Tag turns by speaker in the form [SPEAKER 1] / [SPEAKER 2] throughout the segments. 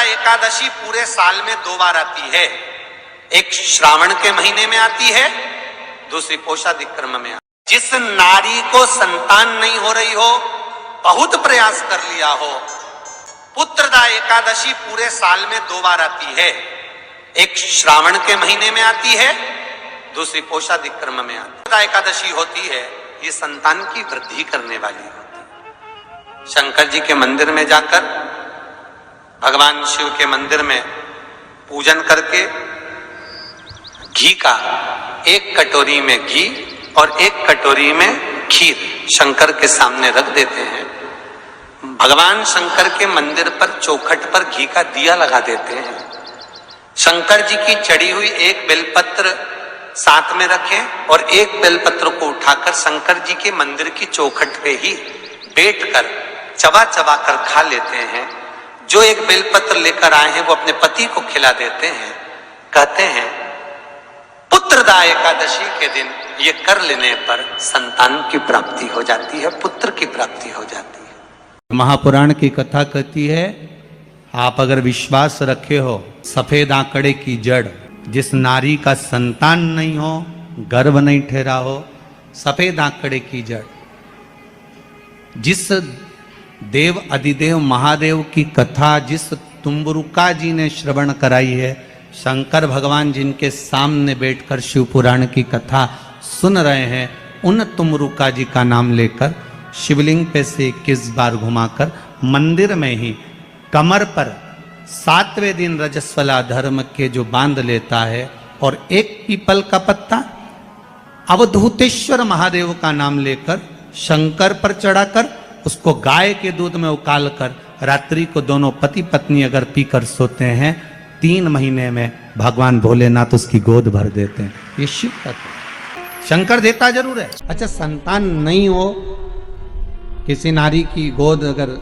[SPEAKER 1] एकादशी पूरे साल में 2 बार आती है। एक श्रावण के महीने में आती है, दूसरी पोषादिक क्रम में आती है। जिस नारी को संतान नहीं हो रही हो, बहुत प्रयास कर लिया हो, पुत्रदा एकादशी पूरे साल में 2 बार आती है। एक श्रावण के महीने में आती है, दूसरी पोषादिक क्रम में आती है। पुत्रदा एकादशी होती है, ये संतान की वृद्धि करने वाली होती है। शंकर जी के मंदिर में जाकर, भगवान शिव के मंदिर में पूजन करके घी का 1 कटोरी में घी और 1 कटोरी में खीर शंकर के सामने रख देते हैं। भगवान शंकर के मंदिर पर चौखट पर घी का दिया लगा देते हैं। शंकर जी की चढ़ी हुई 1 बेलपत्र साथ में रखें और 1 बेलपत्र को उठाकर शंकर जी के मंदिर की चौखट पे ही बैठकर चबा चबा कर खा लेते हैं। जो 1 बेलपत्र लेकर आए हैं वो अपने पति को खिला देते हैं। कहते हैं पुत्रदा एकादशी के दिन ये कर लेने पर संतान की प्राप्ति हो जाती है, पुत्र की प्राप्ति हो जाती है।
[SPEAKER 2] महापुराण की कथा कहती है, आप अगर विश्वास रखे हो, सफेद आंकड़े की जड़, जिस नारी का संतान नहीं हो, गर्भ नहीं ठहरा हो, सफेद आंकड़े की जड़, जिस देव अधिदेव महादेव की कथा जिस तुम्बरुका जी ने श्रवण कराई है, शंकर भगवान जिनके सामने बैठकर शिव पुराण की कथा सुन रहे हैं, उन तुम्बरुका जी का नाम लेकर शिवलिंग पे से 21 बार घुमाकर मंदिर में ही कमर पर 7वें दिन रजस्वला धर्म के जो बांध लेता है और 1 पीपल का पत्ता अवधूतेश्वर महादेव का नाम लेकर शंकर पर चढ़ाकर उसको गाय के दूध में उकाल कर रात्रि को दोनों पति पत्नी अगर पीकर सोते हैं, 3 महीने में भगवान भोलेनाथ उसकी गोद भर देते हैं। ये शिव तत्व। शंकर देता जरूर है। अच्छा, संतान नहीं हो, किसी नारी की गोद अगर,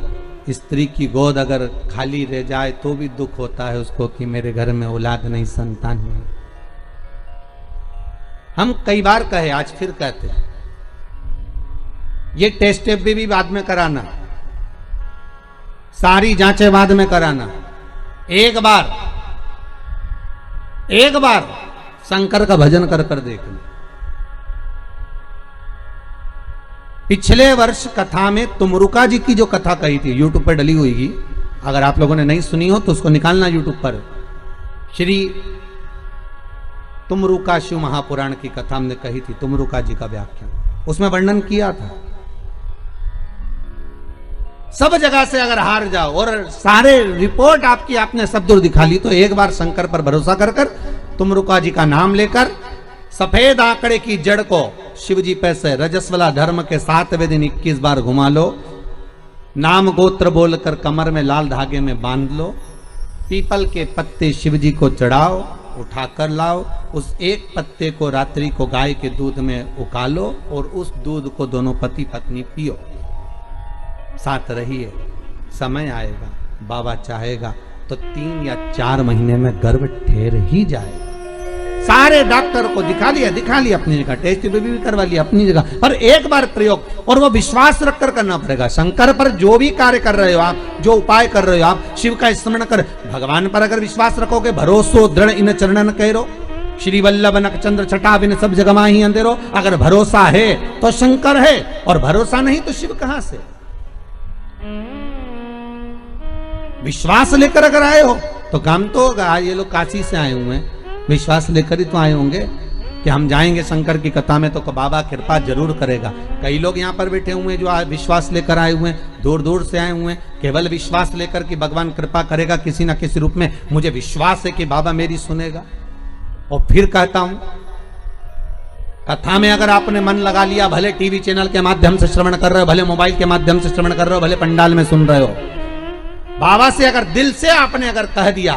[SPEAKER 2] स्त्री की गोद अगर खाली रह जाए तो भी दुख होता है उसको कि मेरे घर में औलाद नहीं, संतान नहीं। हम कई बार कहे, आज फिर कहते हैं, ये टेस्ट भी बाद में कराना, सारी जांचें बाद में कराना। एक बार शंकर का भजन कर कर देखना। पिछले वर्ष कथा में तुमरुका जी की जो कथा कही थी, यूट्यूब पर डली हुई, अगर आप लोगों ने नहीं सुनी हो तो उसको निकालना यूट्यूब पर। श्री तुमरुका शिव महापुराण की कथा हमने कही थी, तुमरुका जी का व्याख्यान, उसमें वर्णन किया था। सब जगह से अगर हार जाओ और सारे रिपोर्ट आपने सब दूर दिखा ली, तो एक बार शंकर पर भरोसा कर कर तुमरुका जी का नाम लेकर सफेद आंकड़े की जड़ को शिव जी पे से रजस्वला धर्म के 7वें दिन 21 बार घुमा लो, नाम गोत्र बोलकर कमर में लाल धागे में बांध लो, पीपल के पत्ते शिव जी को चढ़ाओ, उठाकर लाओ, उस 1 पत्ते को रात्रि को गाय के दूध में उकालो और उस दूध को दोनों पति पत्नी पियो, साथ रहिए। समय आएगा, बाबा चाहेगा तो 3 या 4 महीने में गर्भ ठहर ही जाएगा। सारे डॉक्टर को दिखा लिया अपनी जगह, टेस्ट भी करवा लिया अपनी जगह, पर एक बार प्रयोग, और वो विश्वास रखकर करना पड़ेगा। शंकर पर जो भी कार्य कर रहे हो आप, जो उपाय कर रहे हो आप, शिव का स्मरण कर, भगवान पर अगर विश्वास रखोगे, भरोसो दृढ़ इन चरणन कहो, श्री वल्लभ नक चंद्र छटा बिन सब जगमा ही अंधेरो। अगर भरोसा है तो शंकर है, और भरोसा नहीं तो शिव कहां से। विश्वास लेकर अगर आए हो तो काम तो होगा। ये लोग काशी से आए हुए हैं, विश्वास लेकर ही तो आए होंगे कि हम जाएंगे शंकर की कथा में तो बाबा कृपा जरूर करेगा। कई लोग यहाँ पर बैठे हुए हैं जो विश्वास लेकर आए हुए हैं, दूर दूर से आए हुए हैं, केवल विश्वास लेकर कि भगवान कृपा करेगा किसी ना किसी रूप में, मुझे विश्वास है कि बाबा मेरी सुनेगा। और फिर कहता हूं, कथा में अगर आपने मन लगा लिया, भले टीवी चैनल के माध्यम से श्रवण कर रहे हो, भले मोबाइल के माध्यम से श्रवण कर रहे हो, भले पंडाल में सुन रहे हो, बाबा से अगर दिल से आपने अगर कह दिया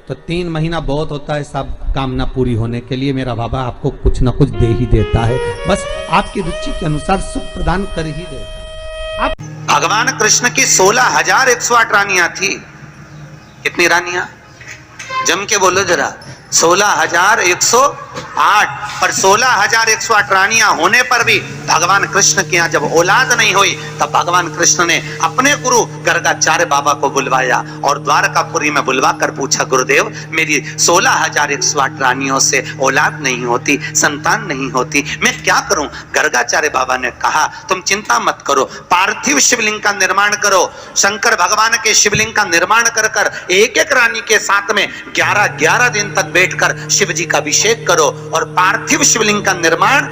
[SPEAKER 2] तो 3 महीना बहुत होता है सब कामना पूरी होने के लिए। मेरा बाबा आपको कुछ ना कुछ दे ही देता है, बस आपकी रुचि के अनुसार सुख प्रदान कर ही देता है।
[SPEAKER 1] भगवान कृष्ण की 16,108 रानियां थी। कितनी रानियां? जम के बोलो जरा। 16,108। पर 16,108 रानियां होने पर भी भगवान कृष्ण के यहाँ जब औलाद नहीं हुई तब भगवान कृष्ण ने अपने गुरु गर्गाचार्य बाबा को बुलवाया और द्वारकापुरी में बुलवा कर पूछा, गुरुदेव मेरी 16,108 रानियों से औलाद नहीं होती, संतान नहीं होती, मैं क्या करूं? गर्गाचार्य बाबा ने कहा, तुम चिंता मत करो, पार्थिव शिवलिंग का निर्माण करो। शंकर भगवान के शिवलिंग का निर्माण कर कर एक एक रानी के साथ में 11-11 दिन तक बैठकर शिव जी का अभिषेक करो। और पार्थिव शिवलिंग का निर्माण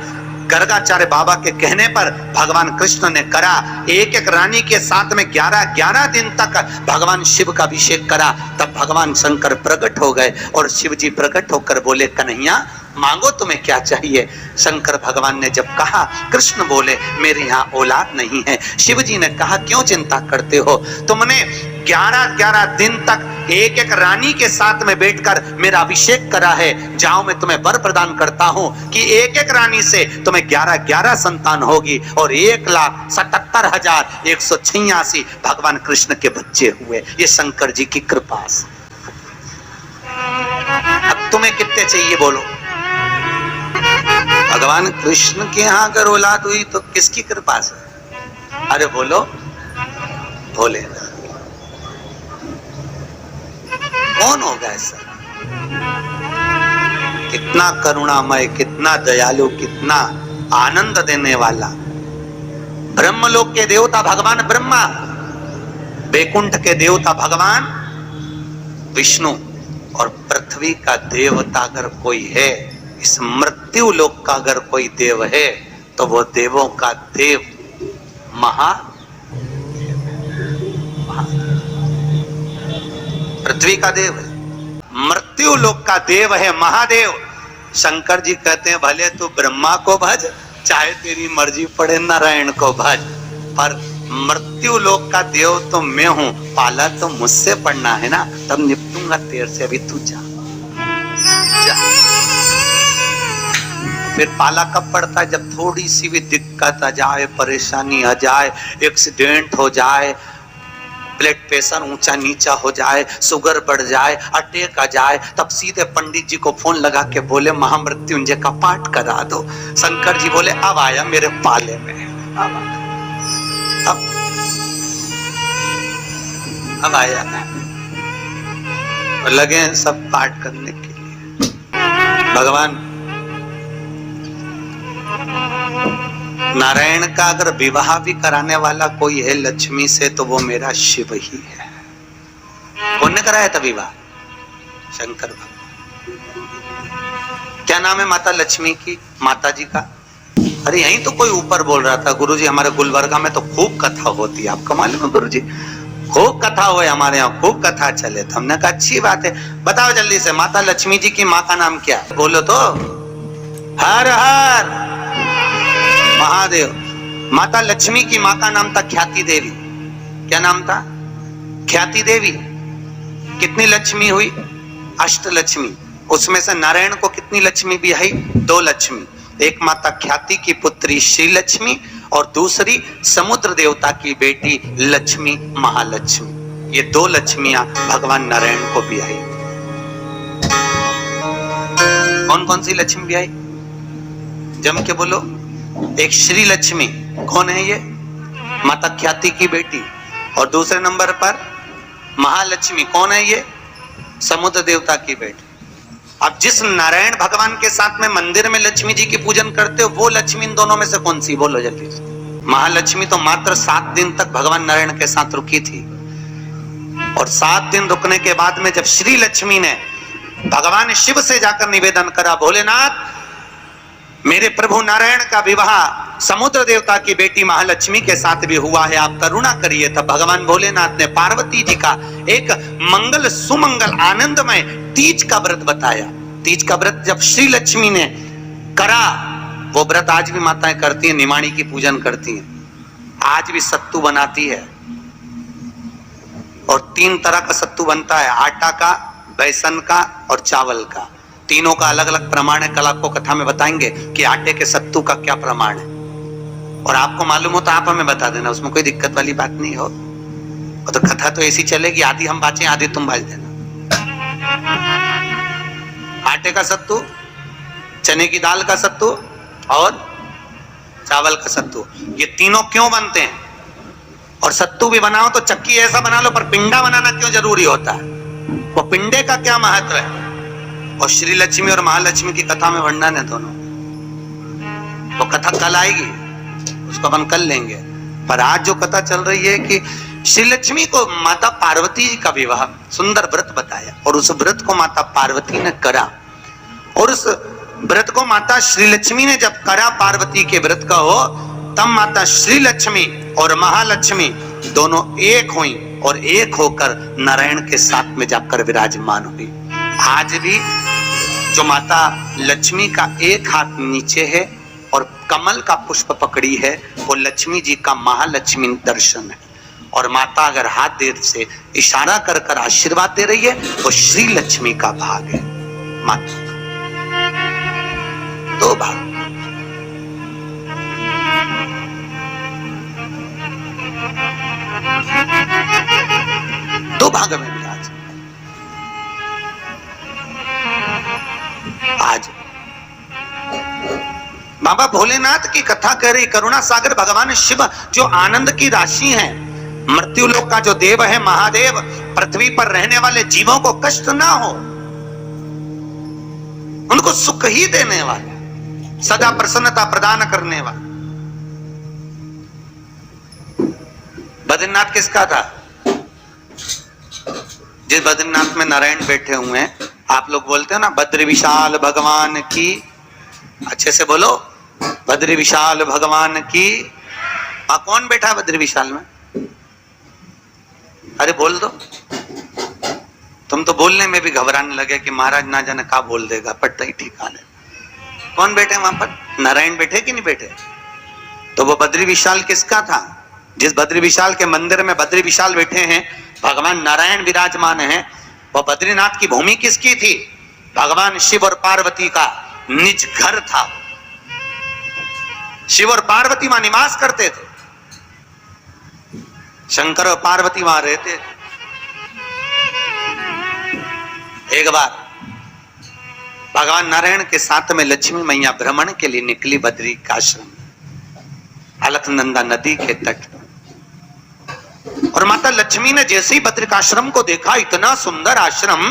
[SPEAKER 1] गर्गाचार्य बाबा के कहने पर भगवान कृष्ण ने करा। एक एक रानी के साथ में 11-11 दिन तक भगवान शिव का अभिषेक करा। तब भगवान शंकर प्रकट हो गए और शिव जी प्रकट होकर बोले, कन्हैया मांगो तुम्हें क्या चाहिए? शंकर भगवान ने जब कहा, कृष्ण बोले मेरे यहाँ औलाद नहीं है। शिव जी ने कहा, क्यों चिंता करते हो? तुमने 11-11 दिन तक एक एक रानी के साथ में बैठकर मेरा अभिषेक करा है। जाओ मैं तुम्हें वर प्रदान करता हूं कि एक एक रानी से तुम्हें 11-11 संतान होगी और 1,77,186 भगवान कृष्ण के बच्चे हुए। ये शंकर जी की कृपा से। अब तुम्हें कितने चाहिए बोलो? भगवान कृष्ण के यहाँ अगर औलाद हुई तो किसकी कृपा से? अरे बोलो, भोले। कौन होगा ऐसा? कितना करुणामय, कितना दयालु, कितना आनंद देने वाला। ब्रह्मलोक के देवता भगवान ब्रह्मा, बैकुंठ के देवता भगवान विष्णु, और पृथ्वी का देवता अगर कोई है, इस मृत्यु लोक का अगर कोई देव है तो वो देवों का देव पृथ्वी का देव है, मृत्यु लोक का देव है महादेव। शंकर जी कहते हैं, भले तू ब्रह्मा को भज, चाहे तेरी मर्जी पड़े नारायण को भज, पर मृत्यु लोक का देव तो मैं हूं, पाला तो मुझसे पड़ना है ना, तब निपटूंगा तेरे से। अभी तू जा। फिर पाला कब पड़ता है? जब थोड़ी सी भी दिक्कत आ जाए, परेशानी आ जाए, एक्सीडेंट हो जाए, ब्लड प्रेशर ऊंचा नीचा हो जाए, शुगर बढ़ जाए, अटैक आ जाए, तब सीधे पंडित जी को फोन लगा के बोले महामृत्युंजय का पाठ करा दो। शंकर जी बोले अब आया मेरे पाले में, अब आया, लगे सब पाठ करने के लिए। भगवान नारायण का अगर विवाह भी कराने वाला कोई है लक्ष्मी से तो वो मेरा शिव ही है। कौन ने कराया था विवाह? शंकर भगवान। क्या नाम है माता लक्ष्मी की, माता जी का? अरे यहीं तो कोई ऊपर बोल रहा था, गुरुजी हमारे गुलबर्गा में तो खूब कथा होती है। आपका मालूम है गुरुजी? खूब कथा हुए हमारे यहाँ, खूब कथा चले। तो हमने कहा अच्छी बात है, बताओ जल्दी से माता लक्ष्मी जी की माँ का नाम क्या है? बोलो तो। हर हर महादेव। माता लक्ष्मी की माँ का नाम था ख्याति देवी। क्या नाम था? ख्याति देवी। कितनी लक्ष्मी हुई? अष्टलक्ष्मी। उसमें से नारायण को कितनी लक्ष्मी भी आई? 2 लक्ष्मी। एक माता ख्याति की पुत्री श्री लक्ष्मी और दूसरी समुद्र देवता की बेटी लक्ष्मी महालक्ष्मी। ये 2 लक्ष्मियां भगवान नारायण को भी आई। कौन कौन सी लक्ष्मी भी आई? जम के बोलो। एक श्री लक्ष्मी, कौन है ये? माता ख्याति की बेटी। और दूसरे नंबर पर महालक्ष्मी, कौन है ये? समुद्र देवता की बेटी। अब जिस नारायण भगवान के साथ में मंदिर में लक्ष्मी जी की पूजन करते हो, वो लक्ष्मी इन दोनों में से कौन सी? बोलो जल्दी से। महालक्ष्मी तो मात्र 7 दिन तक भगवान नारायण के साथ रुकी थी, और 7 दिन रुकने के बाद में जब श्री लक्ष्मी ने भगवान शिव से जाकर निवेदन करा, भोलेनाथ मेरे प्रभु नारायण का विवाह समुद्र देवता की बेटी महालक्ष्मी के साथ भी हुआ है, आप करुणा करिए। तब भगवान भोलेनाथ ने पार्वती जी का एक मंगल सुमंगल आनंदमय तीज का व्रत बताया। तीज का व्रत जब श्री लक्ष्मी ने करा, वो व्रत आज भी माताएं करती हैं, निमाणी की पूजन करती हैं। आज भी सत्तू बनाती है, और 3 तरह का सत्तू बनता है, आटा का, बेसन का और चावल का। तीनों का अलग अलग प्रमाण है। कल आपको कथा में बताएंगे कि आटे के सत्तू का क्या प्रमाण है, और आपको मालूम हो तो आप हमें बता देना, उसमें कोई दिक्कत वाली बात नहीं हो। तो कथा तो ऐसी चलेगी, आधी हम बाँचे आधी तुम बाज देना। आटे का सत्तू, चने की दाल का सत्तू और चावल का सत्तू, ये तीनों क्यों बनते हैं? और सत्तू भी बनाओ तो चक्की ऐसा बना लो, पर पिंडा बनाना क्यों जरूरी होता है? वो पिंडे का क्या महत्व है? और श्री लक्ष्मी और महालक्ष्मी की कथा में वर्णन है दोनों। वो कथा कल आएगी, उसको अपन कल लेंगे। पर आज जो कथा चल रही है कि श्री लक्ष्मी को माता पार्वती जी का विवाह, सुंदर व्रत बताया, और उस व्रत को माता पार्वती ने करा। और उस व्रत को माता श्री लक्ष्मी ने जब करा, पार्वती के व्रत का हो, तब माता श्री लक्ष्मी और महालक्ष्मी दोनों एक हुई और एक होकर नारायण के साथ में जाकर विराजमान हुई। आज भी जो माता लक्ष्मी का एक हाथ नीचे है और कमल का पुष्प पकड़ी है, वो लक्ष्मी जी का महालक्ष्मी दर्शन है। और माता अगर हाथ देर से इशारा कर कर आशीर्वाद दे रही है, वो श्री लक्ष्मी का भाग है। माता दो भाग, दो भाग में विराज। आज बाबा भोलेनाथ की कथा कह रही, करुणा सागर भगवान शिव जो आनंद की राशि हैं, मृत्यु लोक का जो देव है महादेव, पृथ्वी पर रहने वाले जीवों को कष्ट ना हो, उनको सुख ही देने वाले, सदा प्रसन्नता प्रदान करने वाले। बद्रीनाथ किसका था? जिस बद्रीनाथ में नारायण बैठे हुए हैं, आप लोग बोलते हो ना बद्री विशाल भगवान की, अच्छे से बोलो, बद्री विशाल भगवान की। कौन बैठा है बद्री विशाल में? अरे बोल दो। तुम तो बोलने में भी घबराने लगे कि महाराज ना जाने क्या बोल देगा, पट्टा ही ठिकाने। कौन बैठे वहां पर? नारायण बैठे कि नहीं बैठे? तो वो बद्री विशाल किसका था? जिस बद्री विशाल के मंदिर में बद्री विशाल बैठे हैं, भगवान नारायण विराजमान हैं, वो बद्रीनाथ की भूमि किसकी थी? भगवान शिव और पार्वती का निज घर था। शिव और पार्वती वहां निवास करते थे, शंकर और पार्वती वहां रहते थे। एक बार भगवान नारायण के साथ में लक्ष्मी मैया भ्रमण के लिए निकली बद्री का आश्रम, अलकनंदा नदी के तट। और माता लक्ष्मी ने जैसे ही बद्रिकाश्रम को देखा, इतना सुंदर आश्रम,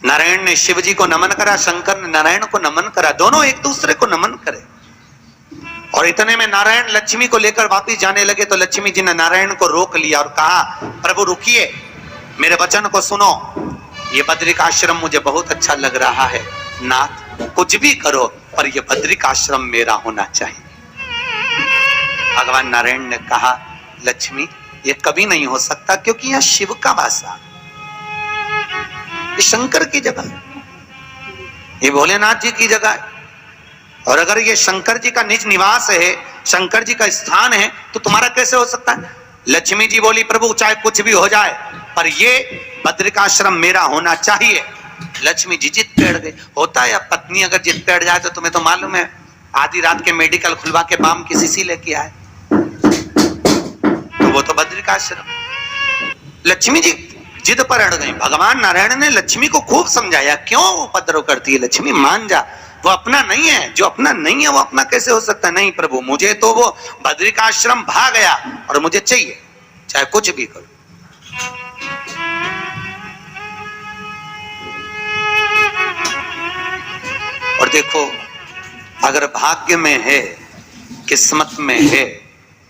[SPEAKER 1] नारायण ने शिव जी को नमन करा, शंकर ने नारायण को नमन करा, दोनों एक दूसरे को नमन करे। और इतने में नारायण लक्ष्मी को लेकर वापिस जाने लगे, तो लक्ष्मी जी ने नारायण को रोक लिया और कहा, प्रभु रुकिए, मेरे वचन को सुनो, ये बद्रिकाश्रम मुझे बहुत अच्छा लग रहा है, नाथ कुछ भी करो पर ये बद्रिकाश्रम मेरा होना चाहिए। भगवान नारायण ने कहा, लक्ष्मी ये कभी नहीं हो सकता, क्योंकि यह शिव का वासा, ये शंकर की जगह है, ये भोलेनाथ जी की जगह है। और अगर ये शंकर जी का निज निवास है, शंकर जी का स्थान है, तो तुम्हारा कैसे हो सकता है? लक्ष्मी जी बोली, प्रभु चाहे कुछ भी हो जाए पर ये बद्रिकाश्रम मेरा होना चाहिए। लक्ष्मी जी जिद पेड़ गए। होता है अब पत्नी अगर जिद पेड़ जाए तो तुम्हें तो मालूम है, आधी रात के मेडिकल खुलवा के बाम की शीशी लेके आए, तो वो तो बद्रिकाश्रम। लक्ष्मी जी जिद पर अड़ गई। भगवान नारायण ने लक्ष्मी को खूब समझाया, क्यों उपद्रव करती है लक्ष्मी, मान जा, वो अपना नहीं है, जो अपना नहीं है वो अपना कैसे हो सकता है? नहीं प्रभु, मुझे तो वो बद्रिकाश्रम भाग गया और मुझे चाहिए, चाहे कुछ भी करो। और देखो, अगर भाग्य में है, किस्मत में है,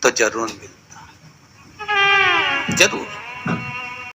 [SPEAKER 1] तो जरूर मिलता है, जरूर।